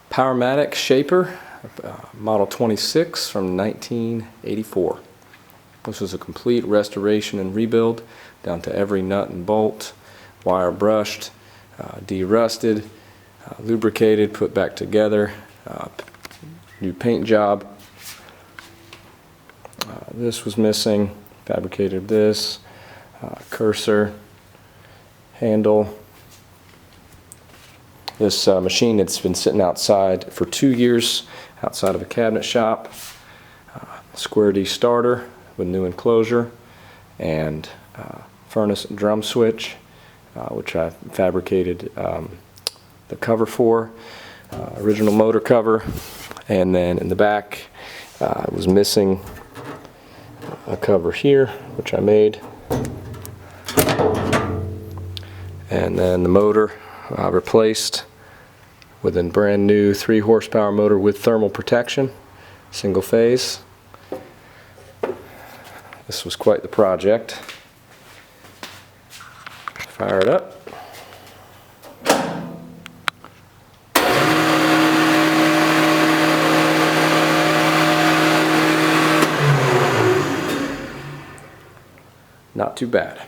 Powermatic Shaper, model 26 from 1984. This was a complete restoration and rebuild down to every nut and bolt, wire brushed, de-rusted, lubricated, put back together, new paint job. This was missing, fabricated this, cursor, handle. This machine had been sitting outside for 2 years, outside of a cabinet shop. Square D starter with new enclosure, and furnace and drum switch, which I fabricated the cover for, original motor cover, and then in the back it was missing a cover here, which I made, and then the motor replaced with a brand new 3 horsepower motor with thermal protection, single phase. This was quite the project. Fire it up. Not too bad.